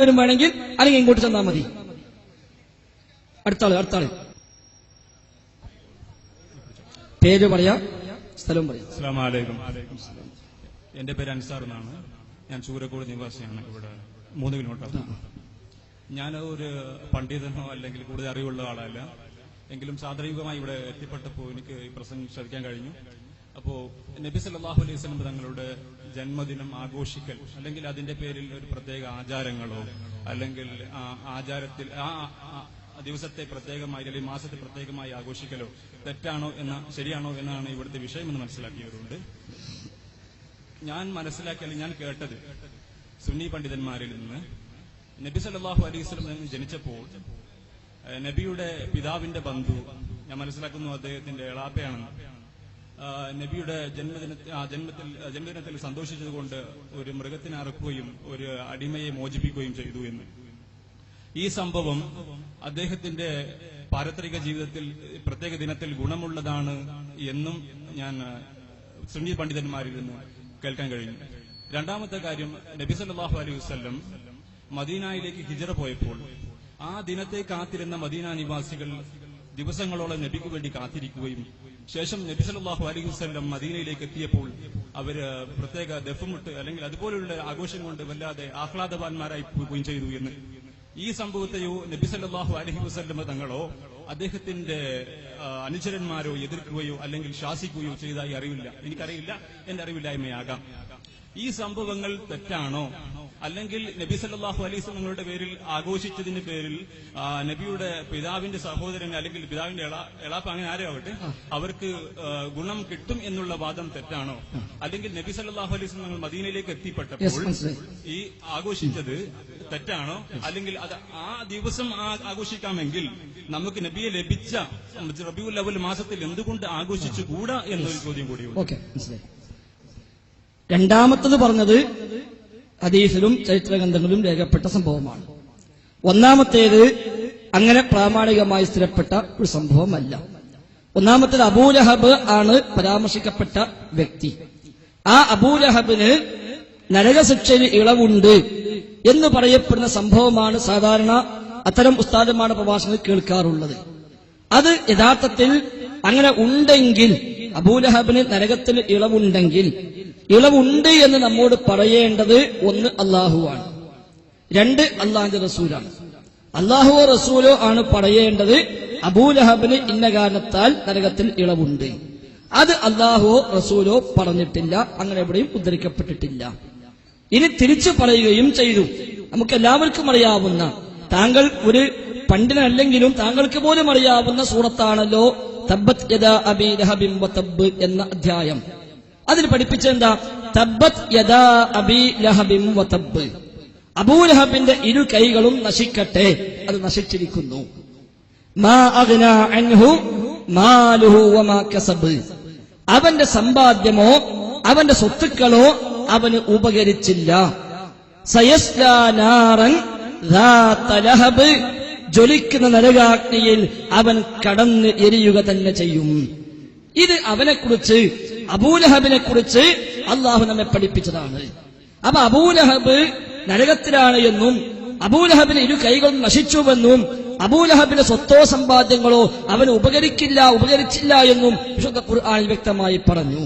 വേണമെങ്കിൽ അല്ലെങ്കിൽ ഇങ്ങോട്ട് ചെന്നാൽ മതി. അടുത്താള് പേര് പറയാ, സ്ഥലം പറയാം. അസ്സലാമു അലൈക്കും. എന്റെ പേര് അൻസാർ എന്നാണ്. ഞാൻ ചൂരക്കോട് നിവാസിയാണ്. ഇവിടെ 3 കിലോമീറ്റർ. ഞാൻ ഒരു പണ്ഡിതനോ അല്ലെങ്കിൽ കൂടുതൽ അറിവുള്ള ആളല്ല. എങ്കിലും സാദരീകമായി ഇവിടെ എത്തിപ്പെട്ടപ്പോൾ എനിക്ക് ഈ പ്രസംഗം ശ്രദ്ധിക്കാൻ കഴിഞ്ഞു. അപ്പോ നബി സല്ലല്ലാഹു അലൈഹി വസല്ലം തങ്ങളുടെ ജന്മദിനം ആഘോഷിക്കൽ അല്ലെങ്കിൽ അതിന്റെ പേരിൽ ഒരു പ്രത്യേക ആചാരങ്ങളോ അല്ലെങ്കിൽ ആചാരത്തിൽ ആ ദിവസത്തെ പ്രത്യേകമായി അല്ലെങ്കിൽ മാസത്തെ പ്രത്യേകമായി ആഘോഷിക്കലോ തെറ്റാണോ ശരിയാണോ എന്നാണ് ഇവിടുത്തെ വിഷയം എന്ന് മനസ്സിലാക്കിയവരുണ്ട്. ഞാൻ ഞാൻ കേട്ടത് സുന്നി പണ്ഡിതന്മാരിൽ നിന്ന് നബി സല്ലല്ലാഹു അലൈഹി വസല്ലം ജനിച്ചപ്പോൾ നബിയുടെ പിതാവിന്റെ ബന്ധു, ഞാൻ മനസ്സിലാക്കുന്നു അദ്ദേഹത്തിന്റെ എളാപ്പയാണെന്ന്, നബിയുടെ ജന്മദിനത്തിൽ സന്തോഷിച്ചതുകൊണ്ട് ഒരു മൃഗത്തിനെ അറുക്കുകയും ഒരു അടിമയെ മോചിപ്പിക്കുകയും ചെയ്തു എന്ന്. ഈ സംഭവം അദ്ദേഹത്തിന്റെ പാരത്രിക ജീവിതത്തിൽ പ്രത്യേക ദിനത്തിൽ ഗുണമുള്ളതാണ് എന്നും ഞാൻ സുന്നി പണ്ഡിതന്മാരിൽ നിന്ന് കേൾക്കാൻ കഴിഞ്ഞു. രണ്ടാമത്തെ കാര്യം, നബി സല്ലല്ലാഹു അലൈഹി വസല്ലം മദീനയിലേക്ക് ഹിജ്റ പോയപ്പോൾ ആ ദിനത്തെ കാത്തിരുന്ന മദീന നിവാസികൾ ദിവസങ്ങളോളം നബിക്ക് വേണ്ടി കാത്തിരിക്കുകയും ശേഷം നബി സല്ലല്ലാഹു അലൈഹി വസല്ലം മദീനയിലേക്ക് എത്തിയപ്പോൾ അവര് പ്രത്യേക ദഫ്മുട്ട് അല്ലെങ്കിൽ അതുപോലുള്ള ആഘോഷം കൊണ്ട് വല്ലാതെ ആഹ്ലാദവാന്മാരായി പോവുകയും ചെയ്തു എന്ന്. ഈ സംഭവത്തെയോ നബി സല്ലല്ലാഹു അലൈഹി വസല്ലം തങ്ങളോ അദ്ദേഹത്തിന്റെ അനുചരന്മാരോ എതിർക്കുകയോ അല്ലെങ്കിൽ ശാസിക്കുകയോ ചെയ്തതായി അറിവില്ല. എനിക്കറിയില്ല, എന്റെ അറിവില്ലായ്മയാകാം. ഈ സംഭവങ്ങൾ തെറ്റാണോ അല്ലെങ്കിൽ നബി സല്ലല്ലാഹു അലൈഹി വസല്ലം തങ്ങളുടെ പേരിൽ ആഘോഷിച്ചതിന്റെ പേരിൽ നബിയുടെ പിതാവിന്റെ സഹോദരൻ അല്ലെങ്കിൽ പിതാവിന്റെ എളാപ്പ അങ്ങനെ ആരാവട്ടെ അവർക്ക് ഗുണം കിട്ടും എന്നുള്ള വാദം തെറ്റാണോ? അല്ലെങ്കിൽ നബി സല്ലല്ലാഹു അലൈഹി വസല്ലം തങ്ങൾ മദീനയിലേക്ക് എത്തിപ്പെട്ടപ്പോൾ ഈ ആഘോഷിച്ചത് തെറ്റാണോ? അല്ലെങ്കിൽ അത് ആ ദിവസം ആഘോഷിക്കാമെങ്കിൽ നമുക്ക് നബിയെ ലഭിച്ച റബീഉൽ അവ്വൽ മാസത്തിൽ എന്തുകൊണ്ട് ആഘോഷിച്ചുകൂടാ എന്നൊരു ചോദ്യം കൂടിയുണ്ട്. രണ്ടാമത്തത് പറഞ്ഞത് ഹദീസിലും ചരിത്രഗ്രന്ഥങ്ങളിലും രേഖപ്പെട്ട സംഭവമാണ്. ഒന്നാമത്തേത് അങ്ങനെ പ്രാമാണികമായി സ്ഥിരപ്പെട്ട ഒരു സംഭവമല്ല. ഒന്നാമത്തേത് അബൂലഹബ് ആണ് പരാമർശിക്കപ്പെട്ട വ്യക്തി. ആ അബൂലഹബിന് നരകശിക്ഷയിൽ ഇളവുണ്ട് എന്ന് പറയപ്പെടുന്ന സംഭവമാണ് സാധാരണ അത്തരം ഉസ്താദന്മാരുടെ പ്രഭാഷണങ്ങൾ കേൾക്കാറുള്ളത്. അത് യഥാർത്ഥത്തിൽ അങ്ങനെ ഉണ്ടെങ്കിൽ, അബൂലഹബിന് നരകത്തിൽ ഇളവുണ്ടെങ്കിൽ, ഇളവുണ്ട് എന്ന് നമ്മോട് പറയേണ്ടത് ഒന്ന് അള്ളാഹുവാണ്, 2 അള്ളാഹിന്റെ റസൂലാണ്. അള്ളാഹുവോ റസൂലോ ആണ് പറയേണ്ടത് അബൂലഹബിന് ഇന്ന കാരണത്താൽ നരകത്തിൽ ഇളവുണ്ട്. അത് അള്ളാഹുവോ റസൂലോ പറഞ്ഞിട്ടില്ല, അങ്ങനെ എവിടെയും ഉദ്ധരിക്കപ്പെട്ടിട്ടില്ല. ഇനി തിരിച്ചു പറയുകയും ചെയ്തു. നമുക്ക് എല്ലാവർക്കും അറിയാവുന്ന, താങ്കൾ ഒരു പണ്ഡിതനല്ലെങ്കിലും താങ്കൾക്ക് പോലും അറിയാവുന്ന സൂറത്താണല്ലോ തബ്ബത് യദാ അബീ ലഹബിൻ വതബ്ബ് എന്ന അധ്യായം. അതിൽ പഠിപ്പിച്ചെന്താ? തബ്ബത് യദാ അബീ ലഹബിൻ വതബ്ബ്, അബൂലഹബിന്റെ 2 കൈകളും നശിക്കട്ടെ, അത് നശിച്ചിരിക്കുന്നു. മാ അഗ്നാ അൻഹു മാലുഹു വമാ കസബ്, അവന്റെ സമ്പാദ്യമോ അവന്റെ സ്വത്തുക്കളോ അവന് ഉപകരിച്ചില്ല. സയസ്ലാ നാറൻ ദാത ലഹബ്, ജ്വലിക്കുന്ന നരകാഗ്നിയിൽ അവൻ കടന്ന് എരിയുക തന്നെ ചെയ്യും. ഇത് അവനെക്കുറിച്ച്, അബൂലഹബിനെ കുറിച്ച് അള്ളാഹു നമ്മെ പഠിപ്പിച്ചതാണ്. അപ്പൊ അബൂലഹബ് നരകത്തിലാണ് എന്നും അബൂലഹബിന് 2 കൈകളും നശിച്ചുവെന്നും അബൂലഹബിന്റെ സ്വത്തോ സമ്പാദ്യങ്ങളോ അവന് ഉപകരിച്ചില്ല എന്നും വിശുദ്ധ ഖുർആനിൽ വ്യക്തമായി പറഞ്ഞു.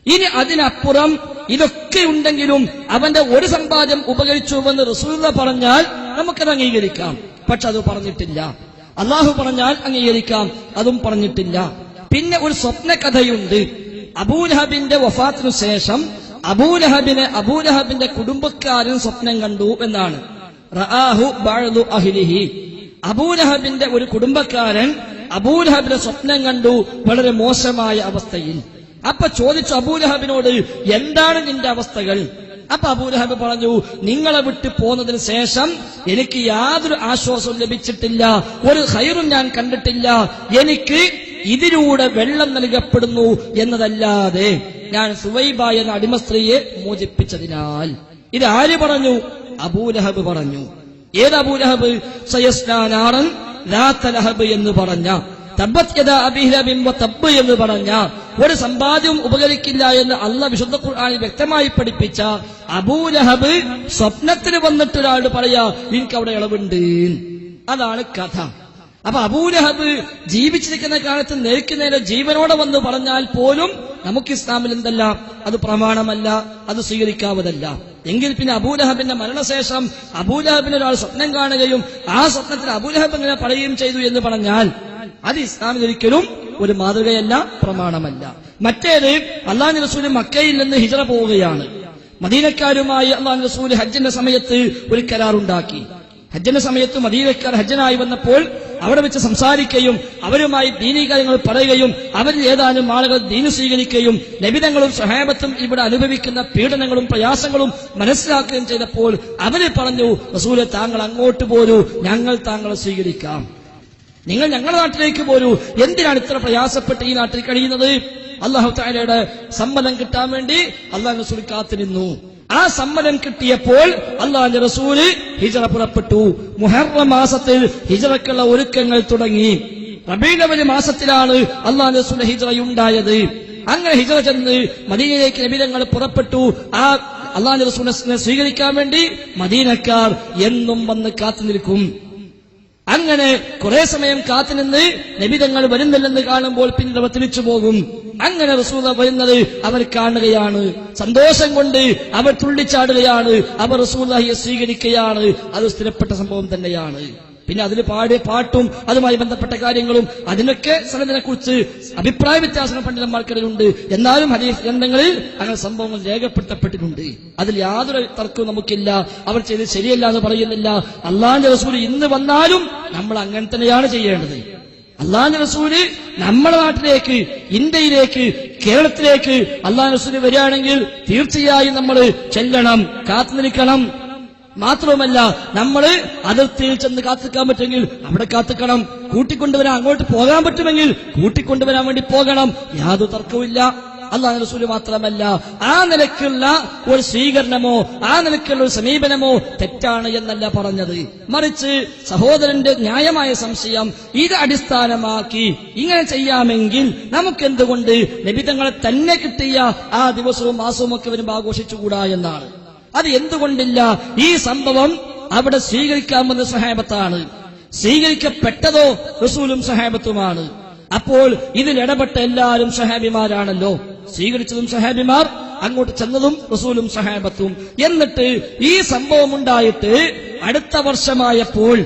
ഇനി അതിനപ്പുറം ഇതൊക്കെ ഉണ്ടെങ്കിലും അവന്റെ ഒരു സമ്പാദ്യം ഉപകരിച്ചുവെന്ന് റസൂലുള്ളാഹി പറഞ്ഞാൽ നമുക്കത് അംഗീകരിക്കാം. പക്ഷെ അത് പറഞ്ഞിട്ടില്ല. അള്ളാഹു പറഞ്ഞാൽ അംഗീകരിക്കാം, അതും പറഞ്ഞിട്ടില്ല. പിന്നെ ഒരു സ്വപ്ന കഥയുണ്ട്. അബൂലഹബിന്റെ വഫാത്തിനു ശേഷം അബൂലഹബിന്റെ കുടുംബക്കാരൻ സ്വപ്നം കണ്ടു എന്നാണ്. റആഹു ബഅദു അഹ്ലിഹി, അബൂലഹബിന്റെ ഒരു കുടുംബക്കാരൻ അബൂലഹബിന്റെ സ്വപ്നം കണ്ടു വളരെ മോശമായ അവസ്ഥയിൽ. അപ്പൊ ചോദിച്ചു അബൂലഹബിനോട്, എന്താണ് നിന്റെ അവസ്ഥകൾ? അപ്പൊ അബൂലഹബ് പറഞ്ഞു, നിങ്ങളെ വിട്ട് പോന്നതിന് ശേഷം എനിക്ക് യാതൊരു ആശ്വാസവും ലഭിച്ചിട്ടില്ല, ഒരു ഖൈറും ഞാൻ കണ്ടിട്ടില്ല. എനിക്ക് ഇതിലൂടെ വെള്ളം നൽകപ്പെടുന്നു എന്നതല്ലാതെ ഞാൻ സുവൈബ എന്ന അടിമ സ്ത്രീയെ മോചിപ്പിച്ചതിനാൽ. ഇത് ആര് പറഞ്ഞു? അബൂലഹബ് പറഞ്ഞു. ഏത് അബൂലഹബ്? സയസ്ലാ നാറൻ ദാത ലഹബ് എന്ന് പറഞ്ഞ, തബ്ബത് യദാ അബീ ലഹബിൻ വതബ്ബ് എന്ന് പറഞ്ഞ ഒരു സമ്പാദ്യവും ഉപകരിക്കില്ല എന്ന് അള്ളാഹ് വിശുദ്ധ ഖുർആനിൽ വ്യക്തമായി പഠിപ്പിച്ച അബൂലഹബ് സ്വപ്നത്തിൽ വന്നിട്ട് ഒരാളോട് പറയാ എനിക്ക് അവിടെ ഇളവുണ്ട്. അതാണ് കഥ. അപ്പൊ അബൂലഹബ് ജീവിച്ചിരിക്കുന്ന കാലത്ത് നേരെ ജീവനോടെ വന്ന് പറഞ്ഞാൽ പോലും നമുക്ക് ഇസ്ലാമിൽ എന്തല്ല, അത് പ്രമാണമല്ല, അത് സ്വീകരിക്കാവതല്ല. എങ്കിൽ പിന്നെ അബൂലഹബിന്റെ മരണശേഷം അബൂലഹബിന് ഒരാൾ സ്വപ്നം കാണുകയും ആ സ്വപ്നത്തിൽ അബൂലഹബ് ഇങ്ങനെ പറയുകയും ചെയ്തു എന്ന് പറഞ്ഞാൽ അത് ഇസ്ലാമിൽ ഒരിക്കലും ഒരു മാതൃകയല്ല, പ്രമാണമല്ല. മറ്റേത് അല്ലാഹു റസൂൽ മക്കയിൽ നിന്ന് ഹിജ്റ പോവുകയാണ്. മദീനക്കാരുമായി അല്ലാഹു റസൂൽ ഹജ്ജിന്റെ സമയത്ത് ഒരു കരാറുണ്ടാക്കി. ഹജ്ജിന്റെ സമയത്ത് മദീനക്കാർ ഹജ്ജനായി വന്നപ്പോൾ അവിടെ വെച്ച് സംസാരിക്കുകയും അവരുമായി ദീനീ കാര്യങ്ങൾ പറയുകയും അവരിൽ ഏതാനും ആളുകൾ ദീന് സ്വീകരിക്കുകയും നബിതങ്ങളും സ്വഹാബത്തും ഇവിടെ അനുഭവിക്കുന്ന പീഡനങ്ങളും പ്രയാസങ്ങളും മനസ്സിലാക്കുകയും ചെയ്തപ്പോൾ അവര് പറഞ്ഞു, റസൂലെ താങ്കൾ അങ്ങോട്ട് പോരൂ, ഞങ്ങൾ താങ്കളെ സ്വീകരിക്കാം, നിങ്ങൾ ഞങ്ങളുടെ നാട്ടിലേക്ക് പോരൂ, എന്തിനാണ് ഇത്ര പ്രയാസപ്പെട്ട് ഈ നാട്ടിൽ കഴിയുന്നത്? അല്ലാഹു തആലയുടെ സമ്മതം കിട്ടാൻ വേണ്ടി അല്ലാഹു റസൂൽ കാത്തുനിന്നു. ആ സമ്മതം കിട്ടിയപ്പോൾ അല്ലാഹുവിന്റെ റസൂല് ഹിജ്റ പുറപ്പെട്ടു. മുഹറം മാസത്തിൽ ഹിജ്റക്കുള്ള ഒരുക്കങ്ങൾ തുടങ്ങി. റബീഉൽ അവ്വൽ മാസത്തിലാണ് അല്ലാഹുവിന്റെ റസൂൽ ഹിജ്റയുണ്ടായത്. അങ്ങനെ ഹിജ്റ ചെന്ന് മദീനയിലേക്ക് നബി തങ്ങൾ പുറപ്പെട്ടു. ആ അല്ലാഹുവിന്റെ റസൂലിനെ സ്വീകരിക്കാൻ വേണ്ടി മദീനക്കാർ എന്നും വന്ന് കാത്തു നിൽക്കും. അങ്ങനെ കുറെ സമയം കാത്തുനിന്ന് നബിതങ്ങൾ വരുന്നില്ലെന്ന് കാണുമ്പോൾ പിന്നീട് തിരിച്ചു പോകും. അങ്ങനെ റസൂൽ വരുന്നത് അവർ കാണുകയാണ്. സന്തോഷം കൊണ്ട് അവർ തുള്ളിച്ചാടുകയാണ്. അവർ റസൂലുള്ളാഹിയെ സ്വീകരിക്കുകയാണ്. അത് സ്ഥിരപ്പെട്ട സംഭവം തന്നെയാണ്. പിന്നെ അതിൽ പാടിയ പാട്ടും അതുമായി ബന്ധപ്പെട്ട കാര്യങ്ങളും അതിനൊക്കെ സനദിനെ കുറിച്ച് അഭിപ്രായ വ്യത്യാസം പണ്ഡിതന്മാർക്കിടയിലുണ്ട്. എന്നാലും ഹദീസ് ഗ്രന്ഥങ്ങളിൽ അങ്ങനെ സംഭവങ്ങൾ രേഖപ്പെടുത്തപ്പെട്ടിട്ടുണ്ട്. അതിൽ യാതൊരു തർക്കവും നമുക്കില്ല. അവർ ചെയ്ത് ശരിയല്ല എന്ന് പറയുന്നില്ല. അല്ലാഹുവിന്റെ റസൂൽ ഇന്ന് വന്നാലും നമ്മൾ അങ്ങനെ തന്നെയാണ് ചെയ്യേണ്ടത്. അല്ലാഹുവിന്റെ റസൂല് നമ്മുടെ നാട്ടിലേക്ക്, ഇന്ത്യയിലേക്ക്, കേരളത്തിലേക്ക് അല്ലാഹുവിന്റെ റസൂല് വരികയാണെങ്കിൽ തീർച്ചയായും നമ്മൾ ചെല്ലണം, കാത്തുനിൽക്കണം. മാത്രവുമല്ല നമ്മൾ അതിർത്തിയിൽ ചെന്ന് കാത്തിക്കാൻ പറ്റുമെങ്കിൽ അവിടെ കാത്തിക്കണം. കൂട്ടിക്കൊണ്ടുവരാൻ അങ്ങോട്ട് പോകാൻ പറ്റുമെങ്കിൽ കൂട്ടിക്കൊണ്ടുവരാൻ വേണ്ടി പോകണം. യാതൊരു തർക്കവുമില്ല. അല്ലാഹു റസൂല് മാത്രമല്ല, ആ നിലയ്ക്കുള്ള ഒരു സ്വീകരണമോ ആ നിലയ്ക്കുള്ള ഒരു സമീപനമോ തെറ്റാണ് എന്നല്ല പറഞ്ഞത്. മറിച്ച് സഹോദരന്റെ ന്യായമായ സംശയം ഇത് അടിസ്ഥാനമാക്കി ഇങ്ങനെ ചെയ്യാമെങ്കിൽ നമുക്കെന്തുകൊണ്ട് നബിതങ്ങളെ തന്നെ കിട്ടിയ ആ ദിവസവും മാസവും ഒക്കെ വരുമ്പോൾ ആഘോഷിച്ചുകൂടാ എന്നാണ്. അത് എന്തുകൊണ്ടില്ല? ഈ സംഭവം അവിടെ സ്വീകരിക്കാമെന്ന സഹാബത്താണ്, സ്വീകരിക്കപ്പെട്ടതോ റസൂലും സഹാബത്തുമാണ്. അപ്പോൾ ഇതിലിടപെട്ട എല്ലാവരും സഹാബിമാരാണല്ലോ. സ്വീകരിച്ചതും സഹാബിമാർ, അങ്ങോട്ട് ചെന്നതും റസൂലും സഹാബത്തും. എന്നിട്ട് ഈ സംഭവം ഉണ്ടായിട്ട് അടുത്ത വർഷമായപ്പോൾ,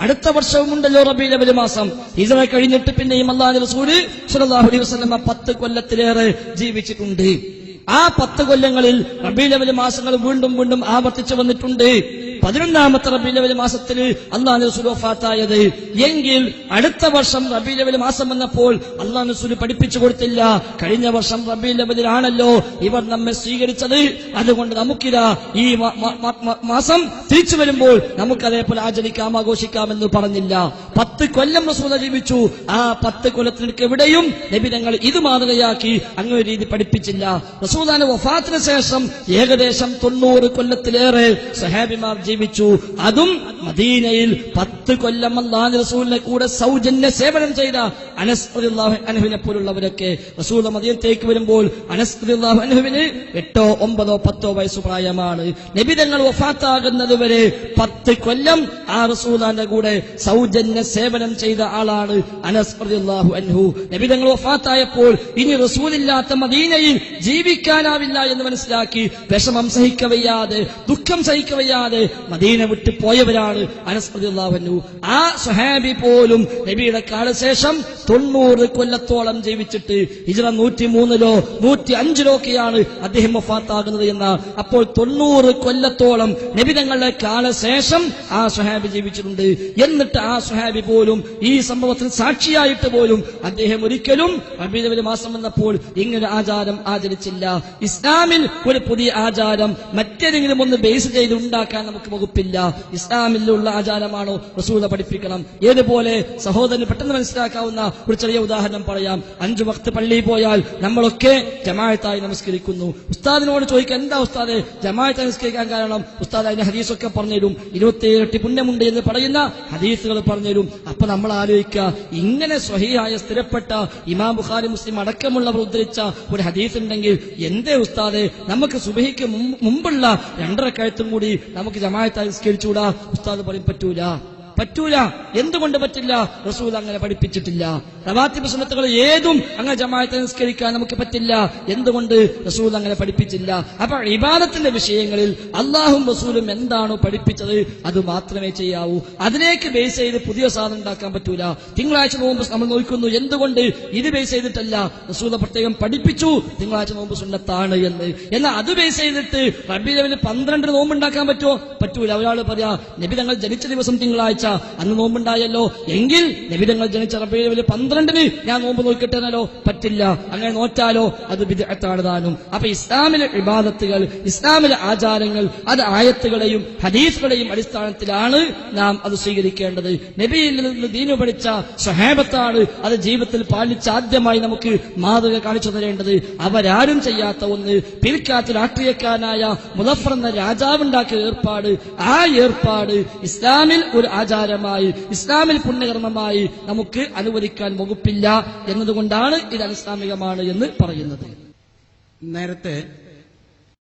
അടുത്ത വർഷവുമുണ്ടല്ലോ റബീഉൽ അവ്വൽ മാസം, ഹിജ്റ കഴിഞ്ഞിട്ട് പിന്നെയും അല്ലാഹുവിന്റെ റസൂൽ സ്വല്ലല്ലാഹു അലൈഹി വസല്ലം 10 കൊല്ലത്തിലേറെ ജീവിച്ചിട്ടുണ്ട്. ആ 10 കൊല്ലങ്ങളിൽ റബീഉൽ അവ്വൽ മാസങ്ങൾ വീണ്ടും വീണ്ടും ആവർത്തിച്ചു വന്നിട്ടുണ്ട്. 11ാമത്തെ റബീഉൽ അവ്വൽ മാസത്തിൽ അല്ലാഹുവിന്റെ റസൂൽ വഫാത്തായത്. എങ്കിൽ അടുത്ത വർഷം റബീഉൽ അവ്വൽ മാസം വന്നപ്പോൾ അല്ലാഹുവിന്റെ റസൂൽ പഠിപ്പിച്ചു കൊടുത്തില്ല, കഴിഞ്ഞ വർഷം റബീഉൽ അവ്വലിലാണല്ലോ ഇവർ നമ്മെ സ്വീകരിച്ചത്, അതുകൊണ്ട് നമുക്കിതാ ഈ മാസം തിരിച്ചു വരുമ്പോൾ നമുക്ക് അതേപോലെ ആചരിക്കാം, ആഘോഷിക്കാമെന്ന് പറഞ്ഞില്ല. 10 കൊല്ലം റസൂൽ ജീവിച്ചു. ആ 10 കൊല്ലത്തിലേക്ക് എവിടെയും നബി തങ്ങൾ ഇത് മാതൃകയാക്കി അങ്ങനെ രീതി പഠിപ്പിച്ചില്ല. റസൂലുള്ളാഹിന്റെ വഫാത്തിന് ശേഷം ഏകദേശം 90 കൊല്ലത്തിലേറെ സഹാബിമാർ ജീവിച്ചു. അതും മദീനയിൽ 10 കൊല്ലം അല്ലാഹുവിന്റെ റസൂലിനെ കൂടെ സൗജന്യ സേവനം ചെയ്ത അനസ് റളിയല്ലാഹു അൻഹുവിനെ പോലുള്ളവരൊക്കെ റസൂൽ മദീനത്തേക്ക് വരുമ്പോൾ അനസ് റളിയല്ലാഹു അൻഹുവിന് 8, 9, 10 വയസ്സ് പ്രായമാണ്. നബി തങ്ങൾ വഫാത്താകുന്നത് വരെ 10 കൊല്ലം ആ റസൂലിന്റെ കൂടെ സൗജന്യ സേവനം ചെയ്ത ആളാണ് അനസ് റളിയല്ലാഹു അൻഹു. നബി തങ്ങൾ വഫാത്തായപ്പോൾ ഇനി റസൂലില്ലാത്ത മദീനയിൽ ജീവിക്കാനാവില്ല എന്ന് മനസ്സിലാക്കി വിഷമം സഹിക്കവയ്യാതെ, ദുഃഖം സഹിക്കവയ്യാതെ മദീന വിട്ടു പോയവരാണ് അനസ് റളിയല്ലാഹു അൻഹു. ആ സ്വഹാബി പോലും നബിയുടെ കാലശേഷം 90 കൊല്ലത്തോളം ജീവിച്ചിട്ട് ഹിജ്റ 103-ലോ 105-ലോ ഒക്കെയാണ് അദ്ദേഹം വഫാത്താകുന്നത് എന്ന. അപ്പോൾ 90 കൊല്ലത്തോളം നബി തങ്ങളുടെ കാലശേഷം ആ സ്വഹാബി ജീവിച്ചിട്ടുണ്ട്. എന്നിട്ട് ആ സ്വഹാബി പോലും ഈ സംഭവത്തിൽ സാക്ഷിയായിട്ട് പോലും അദ്ദേഹം ഒരിക്കലും റബീഉൽ അവ്വൽ മാസം വന്നപ്പോൾ ഇങ്ങനെ ആചാരം ആചരിച്ചില്ല. ഇസ്ലാമിൽ ഒരു പുതിയ ആചാരം മറ്റേതെങ്കിലും ഒന്ന് ബേസ് ചെയ്ത് ഉണ്ടാക്കാൻ നമുക്ക് വകുപ്പില്ല. ഇസ്ലാമിലുള്ള ആചാരമാണോ റസൂൽ പഠിപ്പിക്കണം. ഏതുപോലെ സഹോദരന് പെട്ടെന്ന് മനസ്സിലാക്കാവുന്ന ഒരു ചെറിയ ഉദാഹരണം പറയാം. 5 വക്ത് പള്ളിയിൽ പോയാൽ നമ്മളൊക്കെ ജമാഅത്തായി നമസ്കരിക്കുന്നു. ഉസ്താദിനോട് ചോദിക്കാൻ, എന്താ ഉസ്താദെ ജമാഅത്തായി നമസ്കരിക്കാൻ കാരണം? ഉസ്താദ് അതിന്റെ ഹദീസൊക്കെ പറഞ്ഞുതരും. 27 ഇരട്ടി പുണ്യമുണ്ട് എന്ന് പറയുന്ന ഹദീസുകൾ പറഞ്ഞുതരും. അപ്പൊ നമ്മൾ ആലോചിക്കുക, ഇങ്ങനെ സ്വഹീഹായ സ്ഥിരപ്പെട്ട ഇമാം ബുഖാരി മുസ്ലിം അടക്കമുള്ളവർ ഉദ്ധരിച്ച ഒരു ഹദീസ് ഉണ്ടെങ്കിൽ എന്തേ ഉസ്താദെ നമുക്ക് സുബഹിക്ക് മുമ്പുള്ള 2 റക്അത്തും കൂടി നമുക്ക് ജമാഅത്തായി നിസ്കരിച്ചുകൂടാ? ഉസ്താദ് പറയും പറ്റൂല. എന്തുകൊണ്ട് പറ്റില്ല? റസൂൽ അങ്ങനെ പഠിപ്പിച്ചിട്ടില്ല. റവാത്തിബ് സുന്നത്തുകൾ ഏതും അങ്ങനെ ജമാഅത്തെ നിസ്കരിക്കാൻ നമുക്ക് പറ്റില്ല. എന്തുകൊണ്ട്? റസൂൽ അങ്ങനെ പഠിപ്പിച്ചില്ല. അപ്പൊ ഇബാദത്തിന്റെ വിഷയങ്ങളിൽ അള്ളാഹും റസൂലും എന്താണോ പഠിപ്പിച്ചത് അത് മാത്രമേ ചെയ്യാവൂ. അതിലേക്ക് ബേസ് ചെയ്ത് പുതിയ സാധനം ഉണ്ടാക്കാൻ പറ്റൂല. തിങ്കളാഴ്ച നോമ്പ് നമ്മൾ നോക്കുന്നു, എന്തുകൊണ്ട്? ഇത് ബേസ് ചെയ്തിട്ടല്ല, റസൂൽ പ്രത്യേകം പഠിപ്പിച്ചു തിങ്കളാഴ്ച നോമ്പ് സുന്നത്താണ് എന്ന്. എന്നാൽ അത് ബേസ് ചെയ്തിട്ട് റബീഉൽ അവ്വൽ 12 നോമ്പ് ഉണ്ടാക്കാൻ പറ്റുമോ? പറ്റൂല. ഒരാൾ പറയാ നബി തങ്ങൾ ജനിച്ച ദിവസം തിങ്കളാഴ്ച, അന്ന് നോമ്പുണ്ടായല്ലോ, എങ്കിൽ നബി തങ്ങൾ ജനിച്ച റബീഉൽ അവ്വൽ 12 ഞാൻ നോമ്പ് നോക്കിട്ടെ എന്നല്ലോ, പറ്റില്ല. അങ്ങനെ നോറ്റാലോ അത് ബിദ്അത്താണ് താനും. അപ്പൊ ഇസ്ലാമിലെ ഇബാദത്തുകൾ, ഇസ്ലാമിലെ ആചാരങ്ങൾ അത് ആയത്തുകളെയും ഹദീസുകളെയും അടിസ്ഥാനത്തിലാണ് നാം അത് സ്വീകരിക്കേണ്ടത്. നബിയിൽ നിന്ന് ദീനു പഠിച്ച സ്വഹാബത്താണ് അത് ജീവിതത്തിൽ പാലിച്ച് ആദ്യമായി നമുക്ക് മാതൃക കാണിച്ചു തരേണ്ടത്. അവരാരും ചെയ്യാത്ത ഒന്ന്, പിൽക്കാലത്ത് രാഷ്ട്രീയക്കാരനായ മുദഫർ എന്ന രാജാവുണ്ടാക്കിയ ഏർപ്പാട്, ആ ഏർപ്പാട് ഇസ്ലാമിൽ ഒരു ആചാരമായി, ഇസ്ലാമിൽ പുണ്യകർമ്മമായി നമുക്ക് അനുവദിക്കാൻ വകുപ്പില്ല എന്നതുകൊണ്ടാണ് ഇത് അനിസ്ലാമികമാണ് എന്ന് പറയുന്നത്. നേരത്തെ